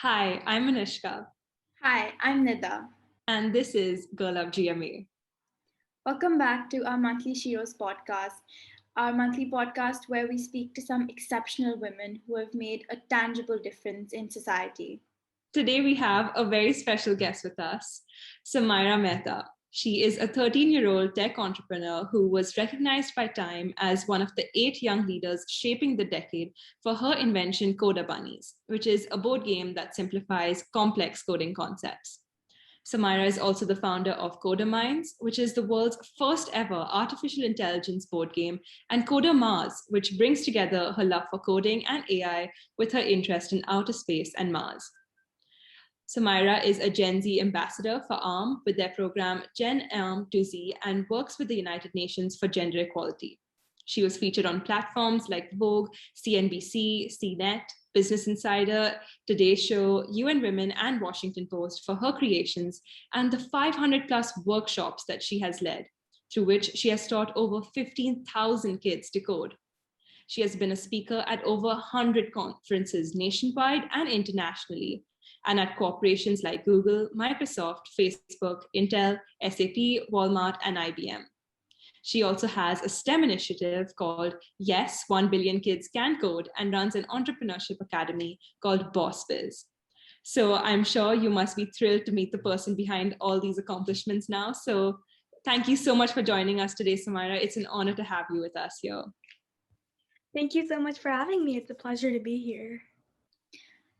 Hi, I'm Anishka, Hi, I'm Nida. and this is Girl Up GMA. Welcome back to our monthly Sheroes podcast, our monthly podcast where we speak to some exceptional women who have made a tangible difference in society. Today we have a very special guest with us, Samaira Mehta. She is a 13-year-old tech entrepreneur who was recognized by Time as one of the 8 young leaders shaping the decade for her invention Coder Bunnies, which is a board game that simplifies complex coding concepts. Samaira is also the founder of CoderBunnies, which is the world's first ever artificial intelligence board game, and Coder Mars, which brings together her love for coding and AI with her interest in outer space and Mars. Samaira is a Gen Z ambassador for ARM with their program Gen ARM to Z and works with the United Nations for gender equality. She was featured on platforms like Vogue, CNBC, CNET, Business Insider, Today Show, UN Women, and Washington Post for her creations and the 500 plus workshops that she has led, through which she has taught over 15,000 kids to code. She has been a speaker at over 100 conferences nationwide and internationally, and at corporations like Google, Microsoft, Facebook, Intel, SAP, Walmart, and IBM. She also has a STEM initiative called Yes, 1 Billion Kids Can Code and runs an entrepreneurship academy called Boss Biz. So I'm sure you must be thrilled to meet the person behind all these accomplishments now. So thank you so much for joining us today, Samaira. It's an honor to have you with us here. Thank you so much for having me. It's a pleasure to be here.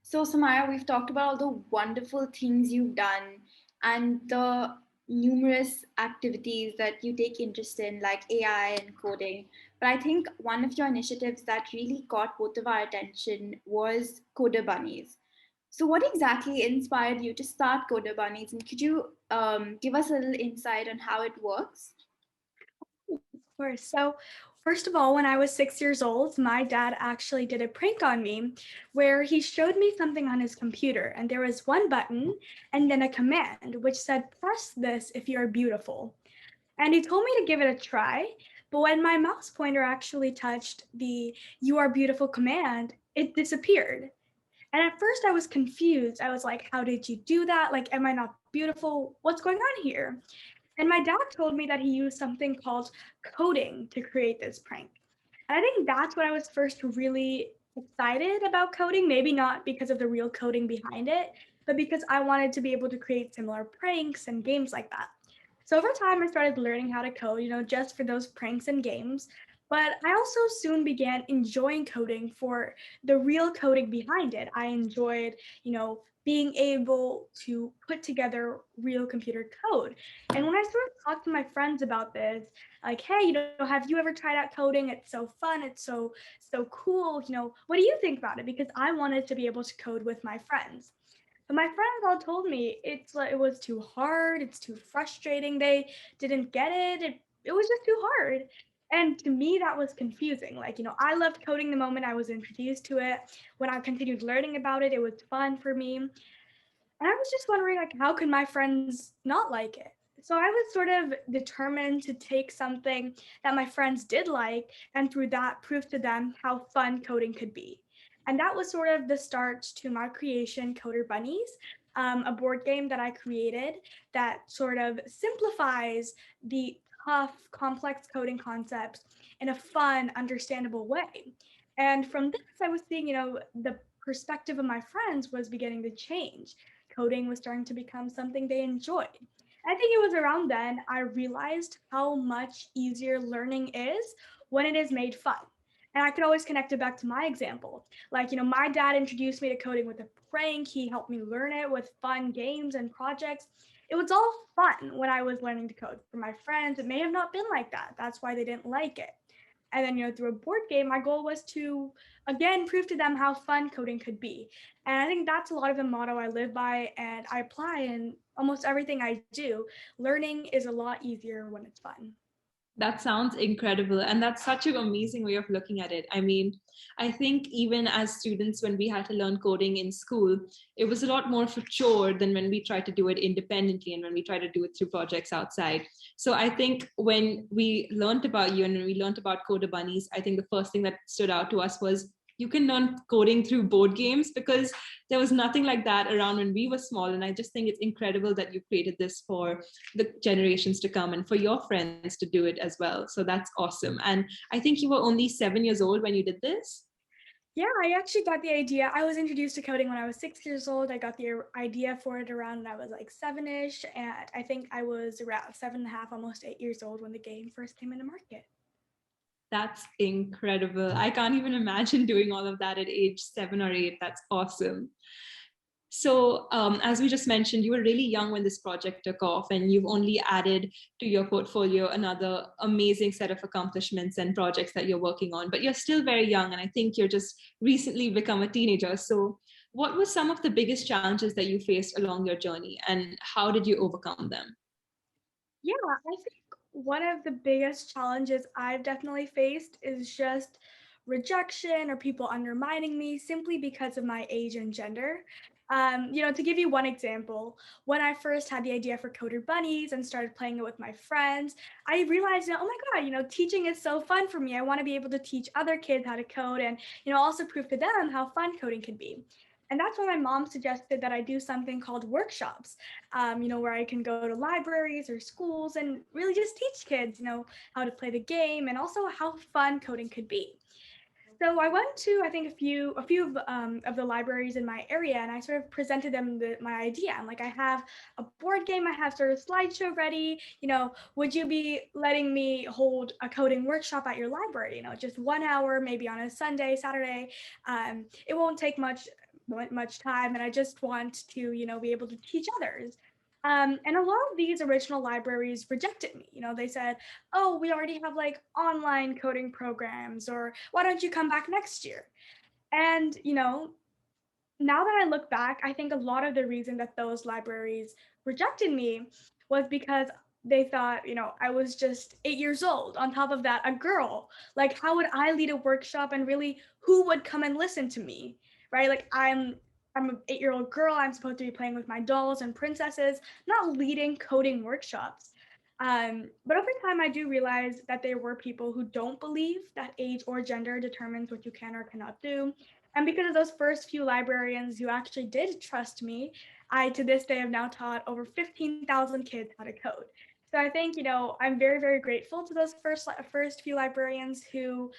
So, Samaya, we've talked about all the wonderful things you've done and the numerous activities that you take interest in, like AI and coding. But I think one of your initiatives that really caught both of our attention was Coder Bunnies. So, what exactly inspired you to start Coder Bunnies? And could you give us a little insight on how it works? Of course. So, first of all, when I was 6 years old, my dad actually did a prank on me where he showed me something on his computer, and there was one button and then a command which said, "Press this if you're beautiful." And he told me to give it a try. But when my mouse pointer actually touched the "You are beautiful" command, it disappeared. And at first I was confused. I was like, "How did you do that? Like, am I not beautiful? What's going on here?" And my dad told me that he used something called coding to create this prank. And I think that's when I was first really excited about coding, maybe not because of the real coding behind it, but because I wanted to be able to create similar pranks and games like that. So over time, I started learning how to code, just for those pranks and games. But I also soon began enjoying coding for the real coding behind it. I enjoyed, being able to put together real computer code. And when I sort of talked to my friends about this, like, hey, have you ever tried out coding? It's so fun. It's so cool. What do you think about it? Because I wanted to be able to code with my friends. But my friends all told me it was too hard, it's too frustrating. They didn't get it. It was just too hard. And to me, that was confusing. Like, I loved coding the moment I was introduced to it. When I continued learning about it, it was fun for me. And I was just wondering, like, how could my friends not like it? So I was sort of determined to take something that my friends did like, and through that, prove to them how fun coding could be. And that was sort of the start to my creation, Coder Bunnies, a board game that I created that sort of simplifies the tough, complex coding concepts in a fun, understandable way. And from this, I was seeing, the perspective of my friends was beginning to change. Coding was starting to become something they enjoyed. I think it was around then I realized how much easier learning is when it is made fun. And I could always connect it back to my example. Like, my dad introduced me to coding with a prank. He helped me learn it with fun games and projects. It was all fun when I was learning to code. For my friends, it may have not been like that. That's why they didn't like it. And then, through a board game, my goal was to, again, prove to them how fun coding could be. And I think that's a lot of the motto I live by and I apply in almost everything I do. Learning is a lot easier when it's fun. That sounds incredible. And that's such an amazing way of looking at it. I mean, I think even as students, when we had to learn coding in school, it was a lot more of a chore than when we tried to do it independently and when we try to do it through projects outside. So I think when we learned about you and when we learned about Coder Bunnies, I think the first thing that stood out to us was you can learn coding through board games, because there was nothing like that around when we were small. And I just think it's incredible that you created this for the generations to come and for your friends to do it as well. So that's awesome. And I think you were only 7 years old when you did this. Yeah, I actually got the idea. I was introduced to coding when I was 6 years old. I got the idea for it around when I was like 7-ish. And I think I was around 7.5, almost 8 years old when the game first came into market. That's incredible. I can't even imagine doing all of that at age 7 or 8. That's awesome. So as we just mentioned, you were really young when this project took off, and you've only added to your portfolio another amazing set of accomplishments and projects that you're working on, but you're still very young, and I think you're just recently become a teenager. So what were some of the biggest challenges that you faced along your journey, and how did you overcome them? Yeah, I think one of the biggest challenges I've definitely faced is just rejection or people undermining me simply because of my age and gender. To give you one example, when I first had the idea for Coder Bunnies and started playing it with my friends, I realized, oh my God, teaching is so fun for me. I want to be able to teach other kids how to code and, also prove to them how fun coding can be. And that's when my mom suggested that I do something called workshops, where I can go to libraries or schools and really just teach kids, how to play the game and also how fun coding could be. So I went to, I think, a few of the libraries in my area, and I sort of presented them my idea. I'm like, I have a board game, I have sort of slideshow ready. Would you be letting me hold a coding workshop at your library? Just 1 hour, maybe on a Sunday, Saturday. It won't take much time, and I just want to, be able to teach others. And a lot of these original libraries rejected me. They said, oh, we already have like online coding programs, or why don't you come back next year? And, now that I look back, I think a lot of the reason that those libraries rejected me was because they thought, I was just 8 years old. On top of that, a girl. Like, how would I lead a workshop, and really, who would come and listen to me? Right? Like, I'm an 8-year-old girl. I'm supposed to be playing with my dolls and princesses, not leading coding workshops. But over time, I do realize that there were people who don't believe that age or gender determines what you can or cannot do. And because of those first few librarians who actually did trust me, I, to this day, have now taught over 15,000 kids how to code. So I think, I'm very, very grateful to those first few librarians who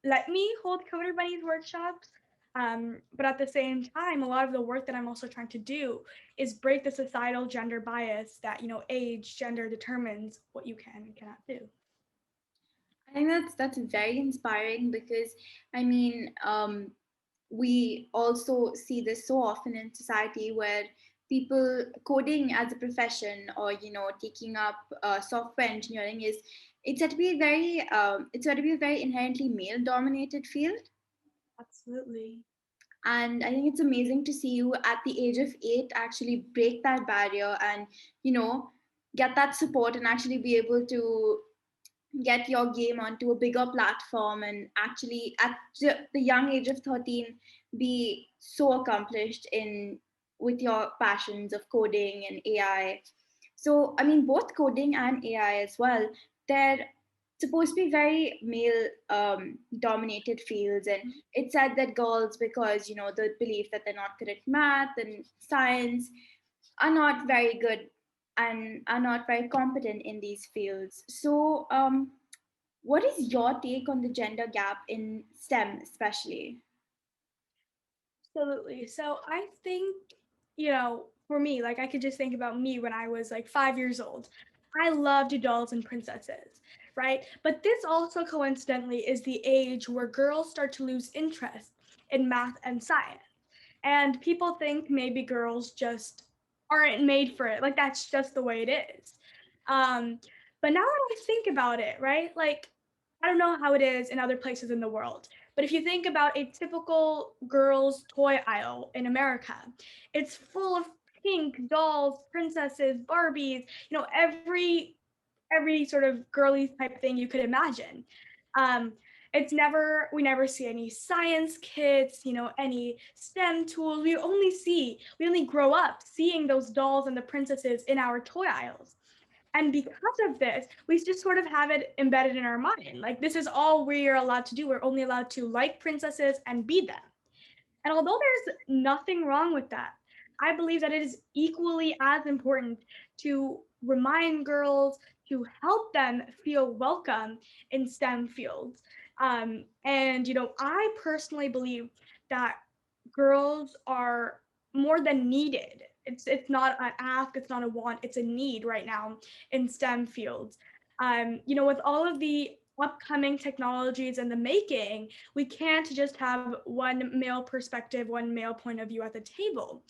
let me hold Coder Bunnies workshops. But at the same time, a lot of the work that I'm also trying to do is break the societal gender bias that, age, gender determines what you can and cannot do. I think that's very inspiring because I mean, we also see this so often in society where people coding as a profession or taking up software engineering is it's said to be a very inherently male dominated field. Absolutely. And I think it's amazing to see you at the age of 8 actually break that barrier and you know get that support and actually be able to get your game onto a bigger platform and actually at the young age of 13 be so accomplished in with your passions of coding and AI. So I mean both coding and AI as well, they're supposed to be very male dominated fields, and it's said that girls, because the belief that they're not good at math and science, are not very good and are not very competent in these fields. So what is your take on the gender gap in STEM, especially? Absolutely. So I think, for me, like I could just think about me when I was like 5 years old. I loved dolls and princesses, right? But this also coincidentally is the age where girls start to lose interest in math and science. And people think maybe girls just aren't made for it. Like that's just the way it is. Um, but now that I think about it, right? Like I don't know how it is in other places in the world, but if you think about a typical girls' toy aisle in America, it's full of pink dolls, princesses, Barbies, every sort of girly type thing you could imagine. Um, we never see any science kits, any STEM tools. We only grow up seeing those dolls and the princesses in our toy aisles. And because of this, we just sort of have it embedded in our mind. Like, this is all we are allowed to do. We're only allowed to like princesses and be them. And although there's nothing wrong with that, I believe that it is equally as important to remind girls, to help them feel welcome in STEM fields. And, I personally believe that girls are more than needed. It's not an ask, it's not a want, it's a need right now in STEM fields. With all of the upcoming technologies in the making, we can't just have one male perspective, one male point of view at the table.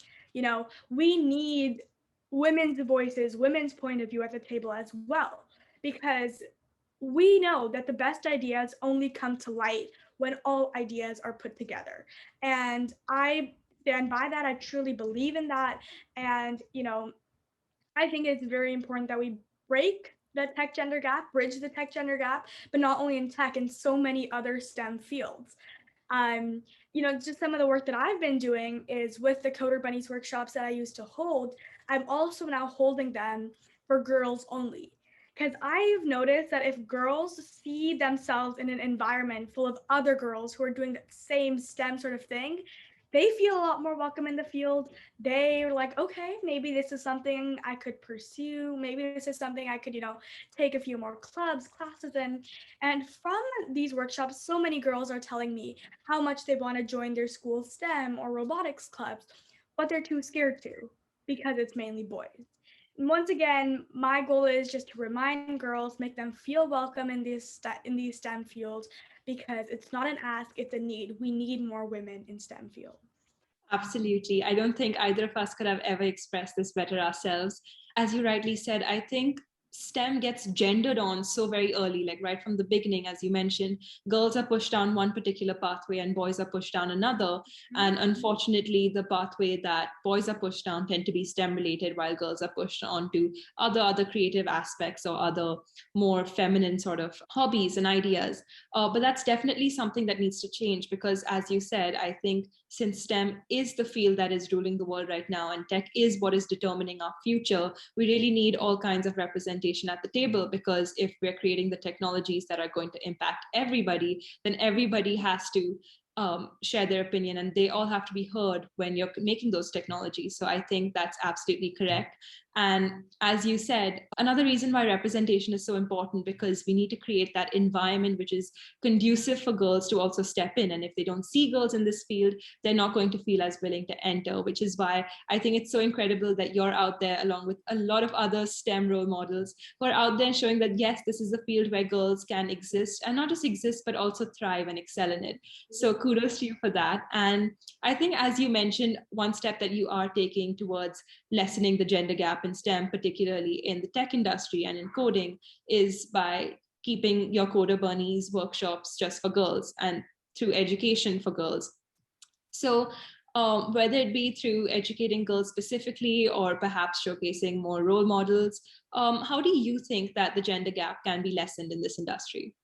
We need women's voices, women's point of view at the table as well, because we know that the best ideas only come to light when all ideas are put together. And I stand by that. I truly believe in that. And, I think it's very important that we break the tech gender gap, bridge the tech gender gap, but not only in tech, in so many other STEM fields. Um, just some of the work that I've been doing is with the Coder Bunnies workshops that I used to hold. I'm also now holding them for girls only. Because I've noticed that if girls see themselves in an environment full of other girls who are doing the same STEM sort of thing, they feel a lot more welcome in the field. They're like, okay, maybe this is something I could pursue. Maybe this is something I could, take a few more classes in. And from these workshops, so many girls are telling me how much they want to join their school STEM or robotics clubs, but they're too scared to because it's mainly boys. And once again, my goal is just to remind girls, make them feel welcome in these STEM fields, because it's not an ask, it's a need. We need more women in STEM fields. Absolutely. I don't think either of us could have ever expressed this better ourselves. As you rightly said, I think STEM gets gendered on so very early, like right from the beginning, as you mentioned. Girls are pushed down one particular pathway and boys are pushed down another. And unfortunately, the pathway that boys are pushed down tend to be STEM related, while girls are pushed on to other creative aspects or other more feminine sort of hobbies and ideas. But that's definitely something that needs to change, because as you said, I think since STEM is the field that is ruling the world right now and tech is what is determining our future, we really need all kinds of representation at the table, because if we're creating the technologies that are going to impact everybody, then everybody has to share their opinion and they all have to be heard when you're making those technologies. So I think that's absolutely correct. And as you said, another reason why representation is so important, because we need to create that environment which is conducive for girls to also step in. And if they don't see girls in this field, they're not going to feel as willing to enter, which is why I think it's so incredible that you're out there along with a lot of other STEM role models who are out there showing that, yes, this is a field where girls can exist, and not just exist, but also thrive and excel in it. So kudos to you for that. And I think, as you mentioned, one step that you are taking towards lessening the gender gap in STEM, particularly in the tech industry and in coding, is by keeping your Coder Bunnies workshops just for girls and through education for girls. So whether it be through educating girls specifically or perhaps showcasing more role models, how do you think that the gender gap can be lessened in this industry?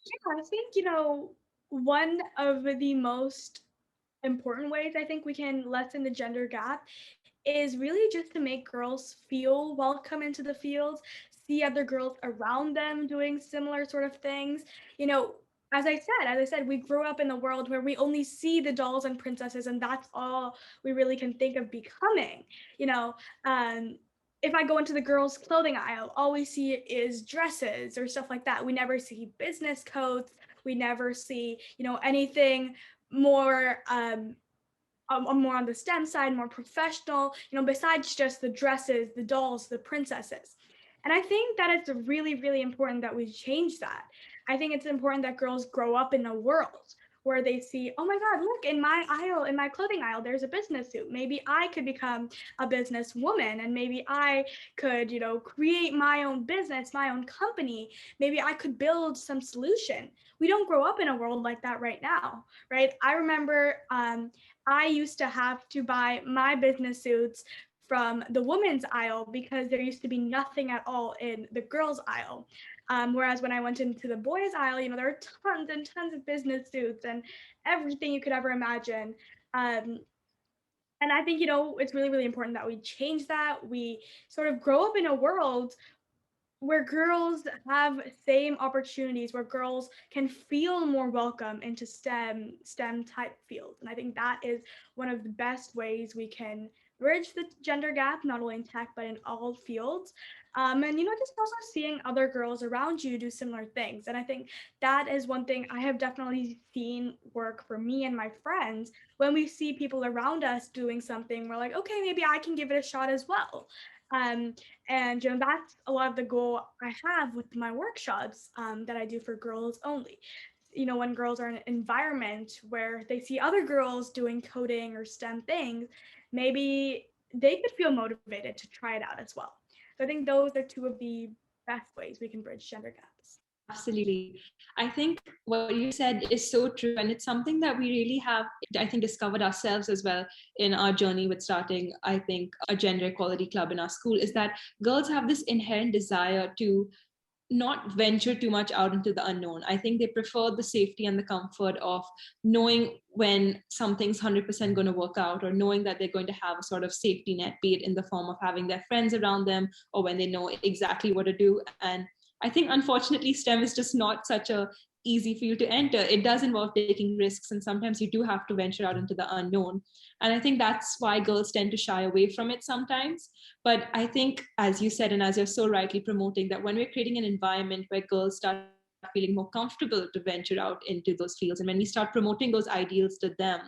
Yeah, I think, one of the most important ways I think we can lessen the gender gap is really just to make girls feel welcome into the field, see other girls around them doing similar sort of things. You know, as I said, we grew up in a world where we only see the dolls and princesses, and that's all we really can think of becoming. You know, if I go into the girls' clothing aisle, all we see is dresses or stuff like that. We never see business coats. We never see, anything more more on the STEM side, more professional, besides just the dresses, the dolls, the princesses. And I think that it's really, really important that we change that. I think it's important that girls grow up in a world where they see, oh my God, look, in my aisle, in my clothing aisle, there's a business suit. Maybe I could become a businesswoman, and maybe I could, create my own business, my own company. Maybe I could build some solution. We don't grow up in a world like that right now, right? I remember I used to have to buy my business suits from the women's aisle because there used to be nothing at all in the girls' aisle. Whereas when I went into the boys' aisle, there are tons and tons of business suits and everything you could ever imagine. And I think, it's really, really important that we change that. We sort of grow up in a world where girls have same opportunities, where girls can feel more welcome into STEM type fields. And I think that is one of the best ways we can bridge the gender gap, not only in tech, but in all fields. And, just also seeing other girls around you do similar things. And I think that is one thing I have definitely seen work for me and my friends. When we see people around us doing something, we're like, okay, maybe I can give it a shot as well. And that's a lot of the goal I have with my workshops that I do for girls only. When girls are in an environment where they see other girls doing coding or STEM things, maybe they could feel motivated to try it out as well. So I think those are two of the best ways we can bridge gender gaps. Absolutely. I think what you said is so true. And it's something that we really have, I think, discovered ourselves as well in our journey with starting, I think, a gender equality club in our school, is that girls have this inherent desire to not venture too much out into the unknown. I think they prefer the safety and the comfort of knowing when something's 100% going to work out, or knowing that they're going to have a sort of safety net, be it in the form of having their friends around them, or when they know exactly what to do. And I think, unfortunately, STEM is just not such a easy field to enter. It does involve taking risks, and sometimes you do have to venture out into the unknown. And I think that's why girls tend to shy away from it sometimes. But I think, as you said, and as you're so rightly promoting, that when we're creating an environment where girls start feeling more comfortable to venture out into those fields, and when we start promoting those ideals to them,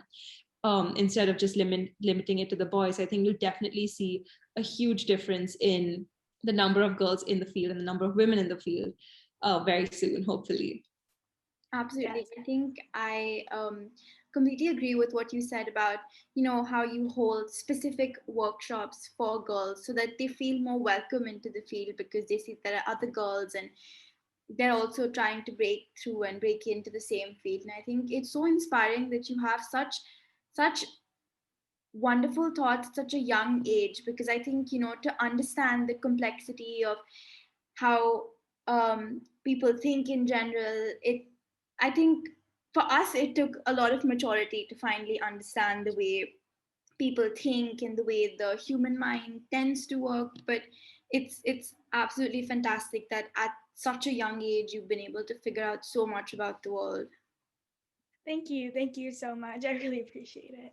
instead of just limiting it to the boys, I think you'll definitely see a huge difference in the number of girls in the field and the number of women in the field very soon, hopefully. Absolutely. Yes. I think I completely agree with what you said about, how you hold specific workshops for girls so that they feel more welcome into the field, because they see there are other girls and they're also trying to break through and break into the same field. And I think it's so inspiring that you have such wonderful thoughts at such a young age, because I think, to understand the complexity of how people think in general, I think for us it took a lot of maturity to finally understand the way people think and the way the human mind tends to work. But it's absolutely fantastic that at such a young age you've been able to figure out so much about the world. Thank you. Thank you so much. I really appreciate it.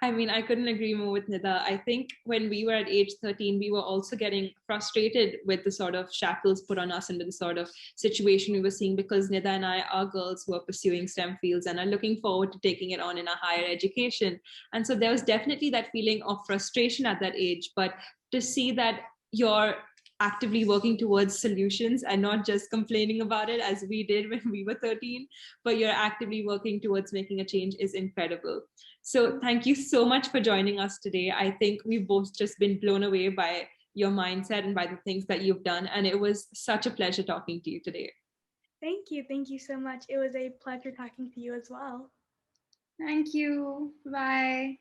I mean, I couldn't agree more with Nida. I think when we were at age 13, we were also getting frustrated with the sort of shackles put on us and the sort of situation we were seeing, because Nida and I are girls who are pursuing STEM fields and are looking forward to taking it on in a higher education. And so there was definitely that feeling of frustration at that age. But to see that you're actively working towards solutions and not just complaining about it as we did when we were 13, but you're actively working towards making a change is incredible. So thank you so much for joining us today. I think we've both just been blown away by your mindset and by the things that you've done. And it was such a pleasure talking to you today. Thank you. Thank you so much. It was a pleasure talking to you as well. Thank you. Bye.